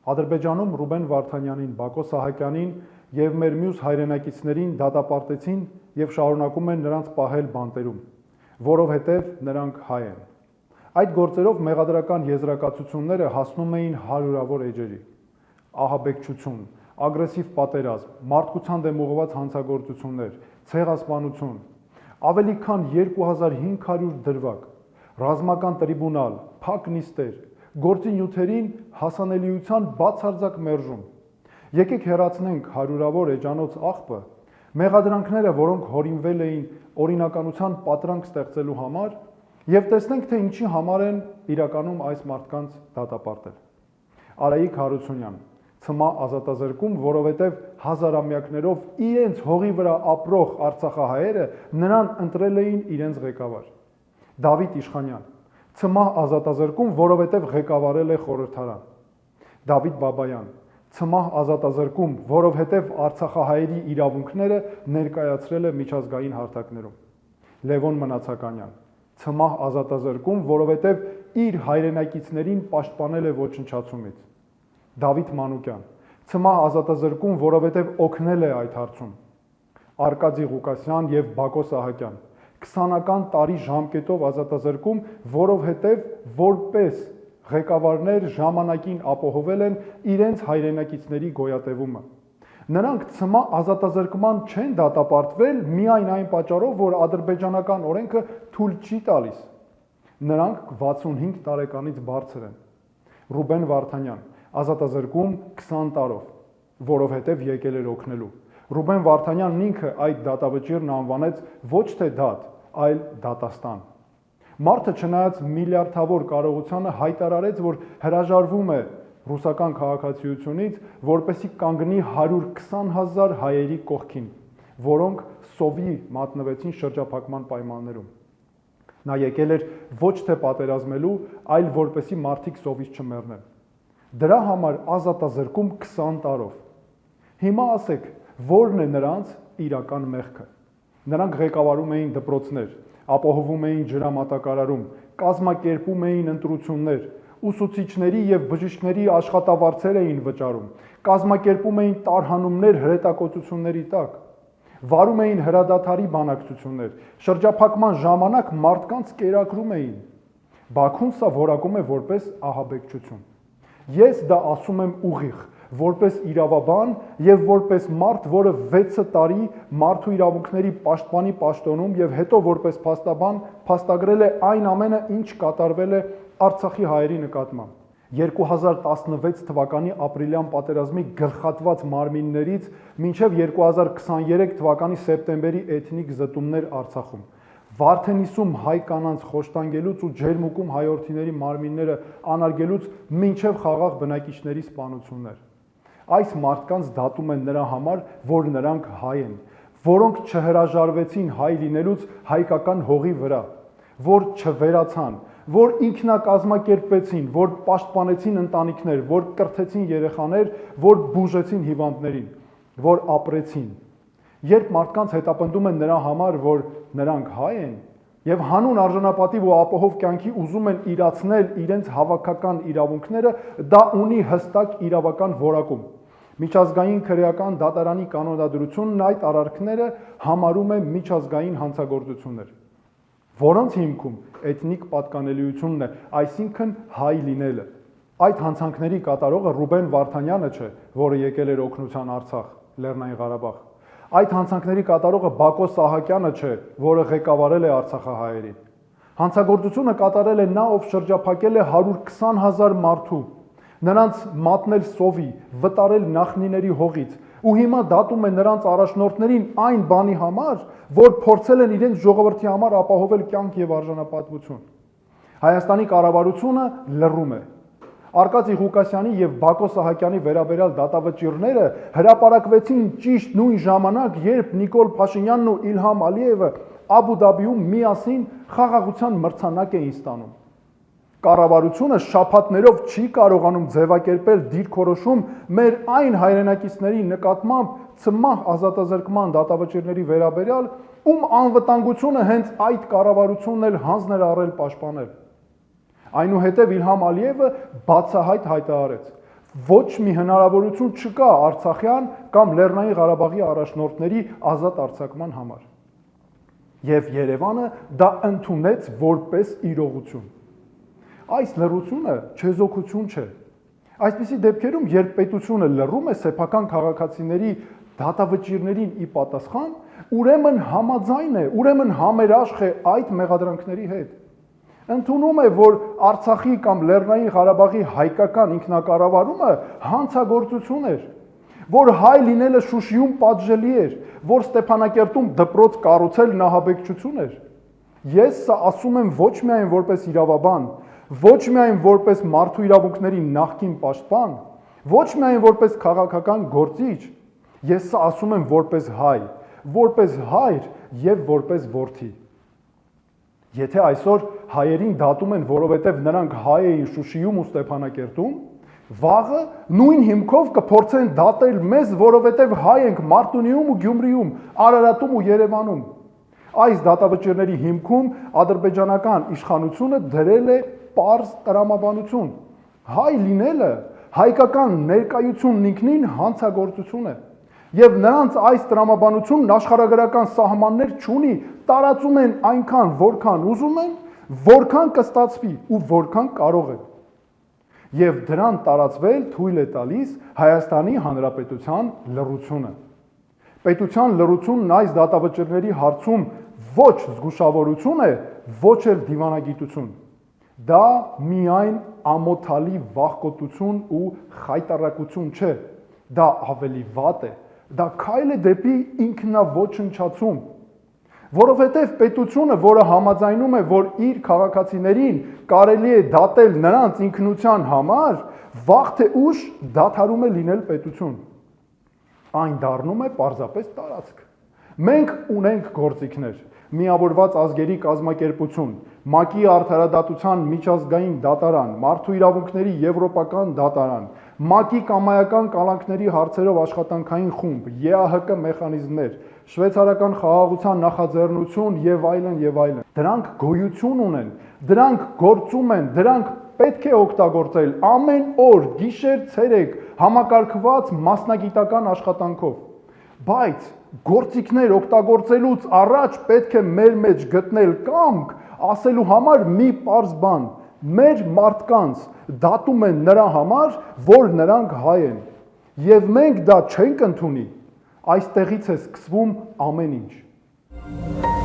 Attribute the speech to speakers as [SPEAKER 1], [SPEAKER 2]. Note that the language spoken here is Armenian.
[SPEAKER 1] Ադրբեջանում Ռուբեն Վարդանյանին, Բակո Սահակյանին եւ մեր մյուս հայրենակիցներին դատապարտեցին եւ շարունակում են նրանց պահել բանտերում, որովհետեւ նրանք հայ են։ Այդ գործերով մեղադրական եզրակացությունները հասնում էին հարյուրավոր էջերի։ Ահաբեկչություն, ագրեսիվ պատերազմ, մարդկության դեմ ուղղված հանցագործություններ, ցեղասպանություն, ավելի քան 2500 դրվագ, ռազմական տրիբունալ, փակ նիստեր, գործի նյութերին հասանելիության բացարձակ մերժում։ Եկեք հեռացնենք հարյուրավոր էջանոց աղբը, մեղադրանքները, որոնք հորինվել էին օրինականության պատրանք ստեղծելու համար, եւ տեսնենք, թե ինչի համար են իրականում այս մարդկանց դատապարտել։ Արայիկ Հարությունյան, Ցմահ ազատազրկում, որովհետև հազարամյակներով իրենց հողի վրա ապրող արցախահայերը նրան ընտրել էին իրենց ղեկավար։ Դավիթ Իշխանյան, Ցմահ ազատազրկում, որովհետև ղեկավարել է խորհրդարան։ Դավիթ Բաբայան, Ցմահ ազատազրկում, որովհետև արցախահայերի իրավունքները ներկայացրել է միջազգային հարթակներում։ Լևոն Մնացականյան, Ցմահ ազատազրկում, որովհետև իր հայրենակիցներին պաշտպանել է ոչնչացումից։ Դավիթ Մանուկյան, Ցմահ ազատազրկում, որովհետև օգնել է այդ հարցում։ Արկադի Ղուկասյան եւ Բակո Սահակյան, 20-ական տարի ժամկետով ազատազրկում, որովհետև որպես ղեկավարներ ժամանակին ապահովել են իրենց հայրենակիցների գոյատևումը։ Նրանք Ցմահ ազատազրկման չեն դատապարտվել միայն այն պատճառով, որ ադրբեջանական օրենքը թույլ չի տալիս։ Նրանք 65 տարեկանից բարձր են։ Ռուբեն Վարդանյան, ազատազրկում 20 տարով, որովհետև եկել էր օգնելու։ Ռուբեն Վարդանյանն ինքը այդ դատավճիռն անվանեց ոչ թե դատ, այլ դատաստան։ Մարդը չնայած միլիարդավոր կարողությանը հայտարարեց, որ հրաժարվում է ռուսական քաղաքացիությունից, որպեսզի կանգնի 120,000 հայերի կողքին, որոնք սովի մատնվեցին շրջափակման պայմաններում։ Նա եկել էր ոչ թե պատերազմելու, այլ որպեսզի մարդիկ սովից չմեռնեն։ Դրա համար ազատազրկում 20 տարով։ Հիմա ասեք, որն է նրանց իրական մեղքը։ Նրանք ղեկավարում էին դպրոցներ, ապահովում էին ջրամատակարարում, կազմակերպում էին ընտրություններ, ուսուցիչների եւ բժիշկների աշխատավարձեր էին վճարում, կազմակերպում էին տարհանումներ հրետակոծությունների տակ, վարում էին հրադադարի բանակցություններ, շրջափակման ժամանակ մարդկանց կերակրում էին։ Բաքուն սա որակում է որպես ահաբեկչություն։ Ես դա ասում եմ ուղիղ, որպես իրավաբան եւ որպես մարդ, որը 6 տարի մարդու իրավունքների պաշտպանի պաշտոնում եւ հետո որպես փաստաբան փաստագրել է այն ամենը, ինչ կատարվել է Արցախի հայերի նկատմամբ։ 2016 թվականի ապրիլյան պատերազմի գլխատված մարմիններից մինչև 2023 թվականի սեպտեմբերի էթնիկ զտումներ Արցախում։ Վարդենիսում հայ կանանց խոշտանգելուց ու ջերմուկում հայորդիների մարմինները անարգելուց մինչև խաղաղ բնակիչների սպանություններ։ Այս մարդկանց դատում են նրա համար, որ նրանք հայ են, որոնք չհրաժարվեցին հայ լինելուց հայկական հողի վրա, որ չվերացան, որ ինքնակազմակերպվեցին, որ պաշտպանեցին ընտանիքներ, որ կրթեցին երեխաներ, որ բուժեցին հիվանդներին, որ ապրեցին։ Երբ մարդկանց հետապնդում են նրա համար, որ նրանք հայ են, եւ հանուն արժանապատիվ ու ապահով կյանքի ուզում են իրացնել իրենց հավաքական իրավունքները, դա ունի հստակ իրավական որակում։ Միջազգային քրեական դատարանի կանոնադրությունն այդ արարքները համարում է միջազգային հանցագործություններ, որոնց հիմքում էթնիկ պատկանելիությունն է, այսինքն հայ լինելը։ Այդ հանցանքների կատարողը Ռուբեն Վարդանյանը չէ, որը եկել էր օգնության Արցախ, Լեռնային Ղարաբաղ։ Այդ հանցանքների կատարողը Բակո Սահակյանը չէ, որը ղեկավարել է արցախահայերին։ Հանցագործությունը կատարել է նա, ով շրջափակել է 120,000 մարդու, նրանց մատնել սովի, վտարել նախնիների հողից, ու հիմա դատում է նրանց առաջնորդներին այն բանի համար, որ փորձել են իրենց ժողովրդի համար ապահովել կյանք եւ արժանապատվություն։ Հայաստանի կառավարությունը լռում է։ Արկադի Ղուկասյանի եւ Բակո Սահակյանի վերաբերյալ դատավճիռները հրապարակվեցին ճիշտ նույն ժամանակ, երբ Նիկոլ Փաշինյանն ու Իլհամ Ալիևը Աբու Դաբիում միասին խաղաղության մրցանակ էին ստանում։ Կառավարությունը շաբաթներով չի կարողանում ձևակերպել դիրքորոշում մեր այն հայրենակիցների նկատմամբ Ցմահ ազատազրկման դատավճիռների վերաբերյալ, ում անվտանգությունը հենց այդ կառավարությունն էլ հանձն էր առել պաշտպանել։ Այնուհետև Իլհամ Ալիևը բացահայտ հայտարարեց, Ոչ մի հնարավորություն չկա Արցախյան կամ Լեռնային Ղարաբաղի առաջնորդների ազատ արձակման համար։ Եվ Երևանը դա ընդունեց որպես իրողություն։ Այս լռությունը չեզոքություն չէ։ Այսպիսի դեպքերում, երբ պետությունը լռում է սեփական քաղաքացիների դատավճիռներին ի պատասխան, ուրեմն համաձայն է, ուրեմն համերաշխ է այդ մեղադրանքների հետ։ Ընդունում է, որ Արցախի կամ Լեռնային Ղարաբաղի հայկական ինքնակառավարումը հանցագործություն էր, որ հայ լինելը Շուշիում պատժելի էր, որ Ստեփանակերտում դպրոց կառուցել նահաբեկչություն էր։ Ես սա ասում եմ ոչ միայն որպես իրավաբան, ոչ միայն որպես մարդու իրավունքների նախկին պաշտպան, ոչ միայն որպես քաղաքական գործիչ, ես սա ասում եմ որպես հայր եւ որպես որդի։ Եթե այսօր հայերին դատում են, որովհետև նրանք հայ էին Շուշիում ու Ստեփանակերտում, վաղը նույն հիմքով կփորձեն դատել մեզ, որովհետև հայ ենք Մարտունիում ու Գյումրիում, Արարատում ու Երևանում։ Այս դատավճիռների հիմքում ադրբեջանական իշխանությունը դրել է պարզ տրամաբանություն։ Հայ լինելը, հայկական ներկայությունն ինքնին հանցագործություն է։ Եվ նրանց այս տրամաբանությունն աշխարհագրական սահմաններ չունի, տարածում են այնքան, որքան ուզում են, որքան կստացվի ու որքան կարող են։ Եվ դրան տարածվել թույլ է տալիս Հայաստանի Հանրապետության լռությունը։ Պետության լռությունն այս դատավճիռների հարցում ոչ զգուշավորություն է, ոչ էլ դիվանագիտություն։ Դա միայն ամոթալի վախկոտություն ու խայտառակություն չէ, դա ավելի վատ է, դա քայլ է դեպի ինքնաոչնչացում, որովհետև պետությունը, որը համաձայնում է, որ իր քաղաքացիներին կարելի է դատել նրանց ինքնության համար, վաղ թե ուշ դադարում է լինել պետություն։ Այն դառնում է պարզապես տարածք։ Մենք ունենք գործիքներ, Միավորված ազգերի կազմակերպություն, ՄԱԿ-ի արդարադատության միջազգային դատարան, մարդու իրավունքների եվրոպական դատարան, ՄԱԿ-ի կամայական կալանքների հարցերով աշխատանքային խումբ, ԵԱՀԿ մեխանիզմներ, շվեյցարական խաղաղության նախաձեռնություն եւ այլն։ Դրանք գոյություն ունեն, դրանք գործում են, դրանք պետք է օգտագործել ամեն օր, գիշեր, ցերեկ, համակարգված մասնագիտական աշխատանքով։ Բայց գործիքներ օգտագործելուց առաջ պետք է մեր մեջ գտնել կամք ասելու համար մի պարզ բան. մեր մարդկանց դատում են նրա համար, որ նրանք հայ են, եւ մենք դա չենք ընդունի, այստեղից է սկսվում ամեն ինչ։